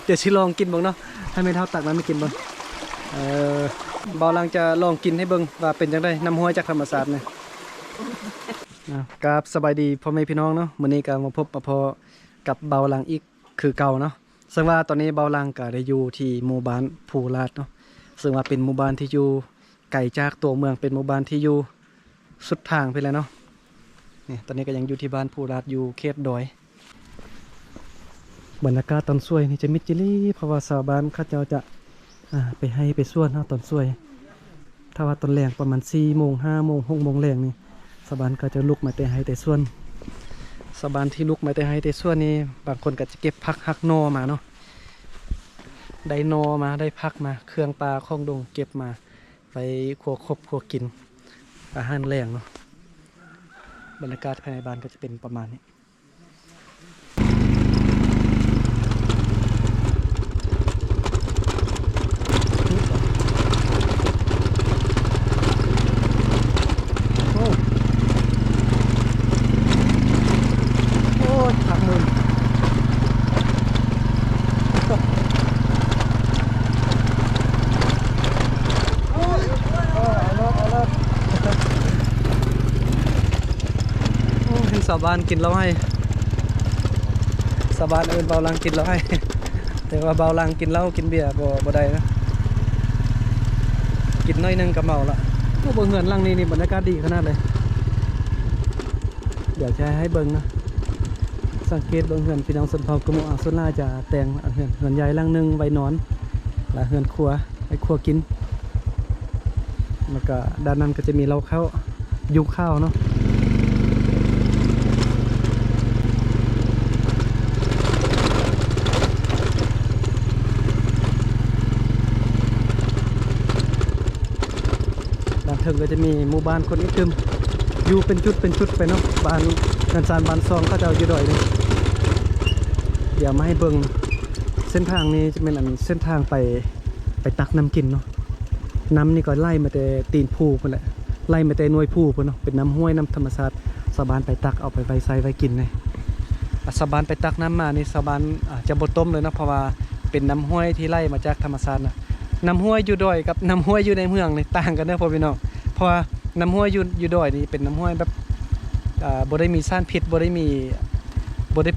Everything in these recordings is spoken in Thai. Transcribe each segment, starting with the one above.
เดี๋ยวชิลองกินบ้างเนาะให้ไม่เท่าตักน้ำไม่กินบ้างเบาลังจะลองกินให้เบิ่งว่าเป็นจังไดน้ำห้วยจากธรรมศาสตร์เนี่ยครับสบายดีพ่อแม่พี่น้องเนาะมื้อนี้ก็มาพบมาพอกับเบาลังอีกคือเก่าเนาะซึ่งว่าตอนนี้เบาลังก็ได้อยู่ที่หมู่บ้านภูลาดเนาะซึ่งว่าเป็นหมู่บ้านที่อยู่ไกลจากตัวเมืองเป็นหมู่บ้านที่อยู่สุดทางไปแล้วเนาะนี่ตอนนี้ก็ยังอยู่ที่บ้านภูลาดอยู่เขตดอยบรรยากาศตอนสวยนี่จะมิดจิลี่เพราะว่าชาวบ้านเขาเจ้าจะไปให้ไปส่วนเนาะตอนสวยถ้าว่าตอนแรงประมาณ4 โมง 5 โมง 6 โมงแรงนี่ชาวบ้านก็จะลุกมาแต่ให้แต่ส่วนชาวบ้านที่ลุกมาแต่ให้แต่ส่วนนี่บางคนก็จะเก็บผักหักนอมาเนาะได้นอมาได้ผักมาเครื่องปลาข้องดงเก็บมาไปขัวคบขัวกินอาหารแรงเนาะบรรยากาศภายในบ้านก็จะเป็นประมาณนี้ชาวบ้านกินแล้วให้ชาวบ้านเบาลังกินแล้วให้แต่ว่าเบาลังกินเหล้ากินเบียร์บ่ได้นะกินน้อยนึงก็เมาละโอ้บ่เหือนลังนี่บรรยากาศดีขนาดเลยเดี๋ยวจะให้เบิ่งนะสังเกตเบิ่งเหือนพี่น้องสนเผากระหมู่ส่วนล่าจะแต่งเหือนใหญ่ลังนึงไว้นอนและเหือนครัวไว้ครัวกินแล้วก็ด้านนั้นก็จะมีเราเข้ายุงข้าวเนาะถึงก็จะมีหมู่บ้านคนอีกตึมอยู่เป็นจุดไปเนาะบ้านนันซานบ้านซองก็จะอยู่ดอยเลยเดี๋ยวมาให้เบิ่งเส้นทางนี้จะเป็นเส้นทางไปตักน้ำกินเนาะน้ำนี่ก็ไล่มาแต่ตีนภูไปแหละไล่มาแต่หน่วยภูไปเนาะเป็นน้ำห้วยน้ำธรรมชาติชาวบ้านไปตักเอาไปไว้ใส่ไว้กินเลยชาวบ้านไปตักน้ำมานี่ชาวบ้านจะบดต้มเลยนะเพราะว่าเป็นน้ำห้วยที่ไล่มาจากธรรมชาตินะน้ำห้วยอยู่ดอยกับน้ำห้วยอยู่ในเมืองนี่ต่างกันเด้อพ่อพี่น้องเพราะว่าน้ำห้วยอยู่ดอยนี่เป็นน้ำห้วยแบบบ่ได้มีสารพิษบ่ได้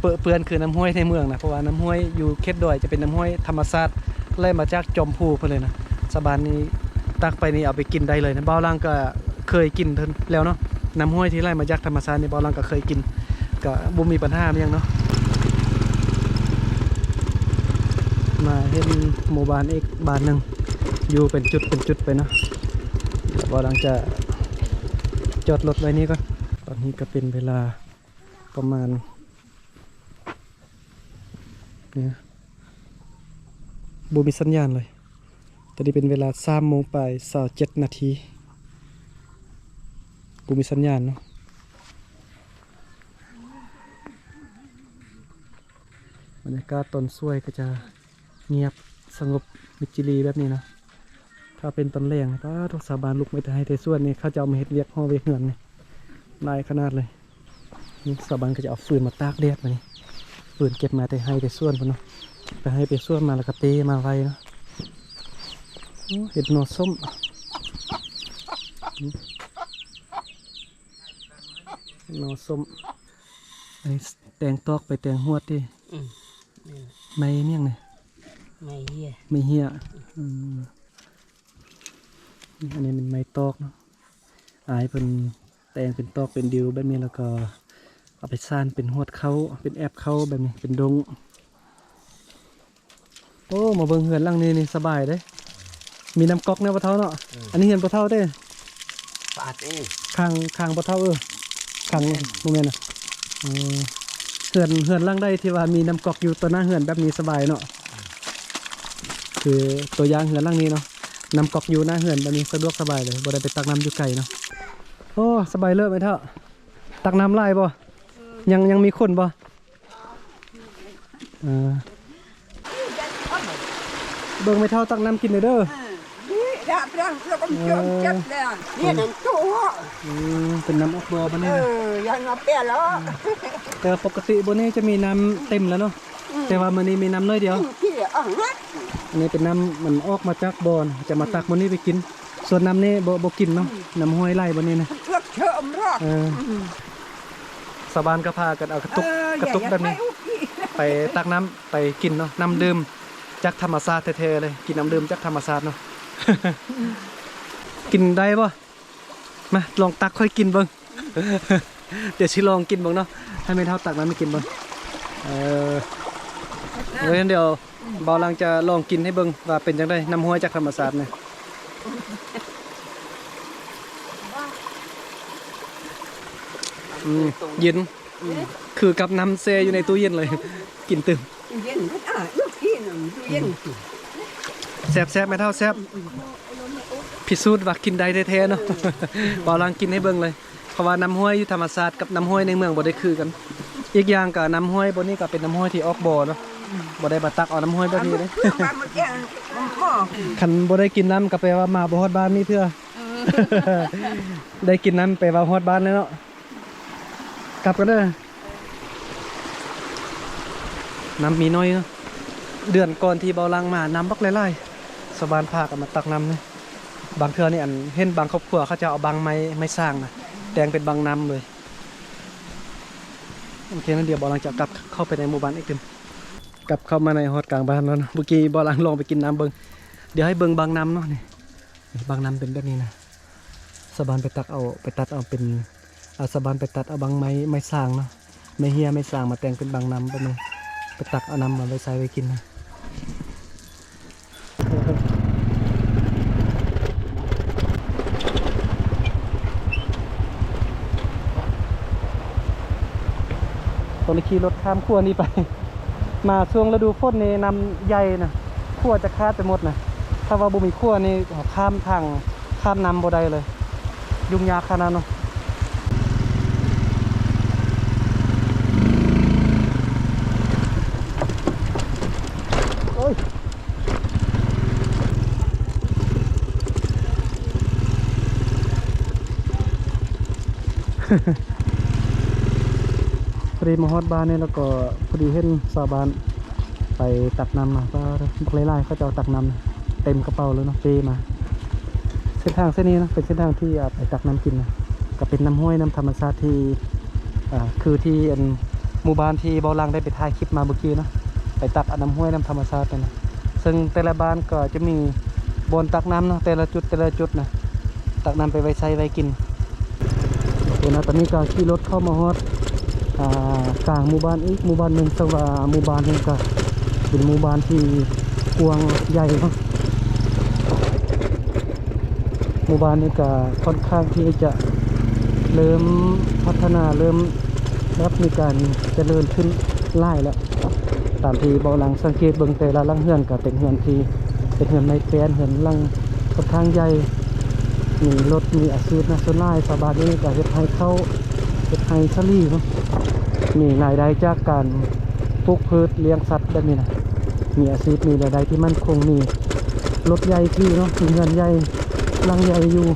เปื้อนคือน้ำห้วยในเมืองนะเพราะว่าน้ำห้วยอยู่เขตดอยจะเป็นน้ำห้วยธรรมชาติไล่มาจากจอมพูไปเลยนะชาวบ้านนี้ตักไปนี่เอาไปกินได้เลยนะบ่าวล่างก็เคยกินแล้วเนาะน้ำห้วยที่ไล่มาจากธรรมชาตินี่บ่าวล่างก็เคยกินก็บ่มีปัญหามั้ยเนาะมาเห็นหมู่บ้านอีกบ้านนึงอยู่เป็นจุดไปเนาะพอหลังจะจอดรถไว้นี่ก่อนตอนนี้ก็เป็นเวลาประมาณเนี่ยบูมีสัญญาณเลยตอนนี้เป็นเวลา3 โมงไป27 นาทีบูมีสัญญาณเนาะบรรยากาศตอนสวยก็จะเงียบสงบมิจิลีแบบนี้นะถ้าเป็นตอนแรงก็ทุกสาบานลุกไม่ได้ให้แต่ส่วนนี่เขาจะเอามาเฮ็ดเวียกห่อเวียกเหือนนี่ลายขนาดเลยนี่สาบานก็จะเอาฟืนมาตากแดดมานี่ฟืนเก็บมาแต่ให้แต่ส่วนพอเนาะไปให้ไปส่วนมาแล้วก็เตมาไว้เนาะเห็ดหน่อส้มหน่อส้มไอ้แตงตอกไปแตงหวดดิไม่เมี่ยงเลยไม่เหี้ยอันนี้เป็นไม้ตอกเนาะเป็นแตงเป็นตอกเป็นดิวแบบนี้แล้วก็เอาไปซ่านเป็นหวดเข้าเป็นแอบเข้าแบบนี้เป็นดงโอ้มาเบิ่งเหือนหลังนี้นี่สบายเลยมีน้ำก๊อกเนี่ยปะเท่าเนาะอันนี้เห็นปะเท่าเด้ปาดเองข้างปะเท่าข้างโมเมนต์นะเหือนหลังได้ที่ว่ามีน้ำก๊อกอยู่ตัวหน้าเหือนแบบนี้สบายเนาะคือตัวอย่างเหือนหลังนี้เนาะน้ำก๊อกอยู่หน้าเหือนแบบนี้สะดวกสบายเลยบ่ได้ไปตักน้ำอยู่ไกลเนาะโอ้สบายเลิศไหมเท่าตักน้ำไล่บ่ยังมีคนบ่เบิ่งไม่เท่าตักน้ำกินเลยเด้อเป็นน้ำออกบ่อบ่เนี่ยยังเอาเปรี้ยวแล้วแต่ปกติบ่เนี่ยจะมีน้ำเต็มแล้วเนาะแต่ว่ามื้อนี้มีน้ำน้อยเดียว ที่ อันนี้เป็นน้ำมันออกมาจากบ่อนะจะมาตักบนนี้ไปกิน ส่วนน้ำนี่บ่กินเนาะน้ำห้วยไร่บนนี้นะสะบานก็พากันเอากระตุกแบบนี้ ไปตักน้ำไปกินเนาะน้ำดื่มจากธรรมชาติแท้ๆเลยกินน้ำดื่มจากธรรมชาติเนาะ กินได้ป่ะมาลองตักค่อยกินเบิ้ง เดี๋ยวชิลองกินเบิ้งเนาะให้ไม่เท่าตักน้ำไม่กินเบิ้งเดี๋ยวเบาลังจะลองกินให้เบิ้งว่าเป็นยังไงน้ำห้วยจากธรรมชาติเนี่ยเย็นคือกับน้ำเซอยู่ในตู้เย็นเลย กินตื่มแซ่บไม่เท่าแซ่บพิสูจน์ว่ากินได้แท้ๆเนาะ บอลังกินให้เบิ่งเลยเพราะว่าน้ำห้วยอยู่ธรรมชาติกับน้ำห้วยในเมืองบ่ได้คือกันอีกอย่างกับน้ำห้วยบนนี้ก็เป็นน้ำห้วยที่ออกบ่อเนาะบ่ได้มาตักเอาน้ำห้วยแบบนี้เลย คันบ่ได้กินน้ำก็แปลว่ามาบ่ฮอดบ้านนี่เถื่อ ได้กินน้ำแปลว่าฮอดบ้านเลยเนาะกลับกันเด้อน้ำมีน้อยเนาะเดือนก่อนที่เบาลังมาน้ำบักหลายๆสบานพากันมาตักน้ำเนี่ยบางเทื่อนี่อันเห็นบางครอบครัวเขาจะเอาบางไม้สร้างนะแดงเป็นบางน้ำเลยโอเคนั่นเดี๋ยวเบาลังจะกลับเข้าไปในหมู่บ้านอีกทีกลับเข้ามาในฮอดกลางบ้านแล้วนะเมื่อกี้เบาลังลองไปกินน้ำเบิ้งเดี๋ยวให้เบิ้งบางน้ำเนาะนี่บางน้ำเป็นแบบนี้นะสบานไปตัดเอาเป็นสบานไปตัดเอาบางไม้สร้างเนาะไม่เฮียไม่สร้างมาแต่งเป็นบางน้ำแบบนี้ไปตักเอาน้ำมาไว้ใส่ไว้กินนะตอนนี้ขี่รถข้ามขั้วนี้ไป มาช่วงฤดูฝนนี่น้ำใหญ่นะขั้วจะคาดไปหมดนะถ้าว่าบุมีขั้วนี่ข้ามทางข้ามน้ำบ่ได้เลยยุ่งยากขนาดนั้นเนาะโอ้ย พอดีมาฮอดบ้านเนี่ยแล้วก็พอดีเห็นชาวบ้านไปตักน้ำมาก็ไล่ๆเขาจะเอาตักน้ำเต็มกระเป๋าเลยเนาะเปมาเส้นทางเส้นนี้นะเป็นเส้นทางที่ไปตักน้ำกินนะก็เป็นน้ำห้วยน้ำธรรมชาติที่คือที่หมู่บ้านที่เบาลังได้ไปถ่ายคลิปมาเมื่อกี้เนาะไปตักน้ำห้วยน้ำธรรมชาตินะซึ่งแต่ละบ้านก็จะมีบนตักน้ำเนาะแต่ละจุดนะตักน้ำไปไว้ใช้ไว้กินโอเคนะตอนนี้ก็ขี่รถเข้ามาฮอดกลางหมู่บ้านอีกหมู่บ้านหนึ่งแต่ว่าหมู่บ้านนี้ก็เป็นหมู่บ้านที่กว้างใหญ่เนาะหมู่บ้านนี้ก็ค่อนข้างที่จะเริ่มพัฒนาเริ่มมีการเจริญขึ้นไล่แล้วตามที่เบาหลังสังเกตเบิ่งแต่ละหลังเฮือนก็เป็นเฮือนที่เป็นเฮือนไม้แป้นเฮือนหลังค่อนข้างใหญ่มีรถมีอาชีพนะส่วนไล่ชาวบ้านนี้ก็เฮ็ดให้เข้าเฮ็ดให้สลีเนาะมีรายได้จากการปลูกพืชเลี้ยงสัตว์แบบนี้นะมีอาชีพมีรายได้ที่มั่นคงมีรถใหญ่ที่เนาะมีเงินใหญ่ลังใหญ่อยู่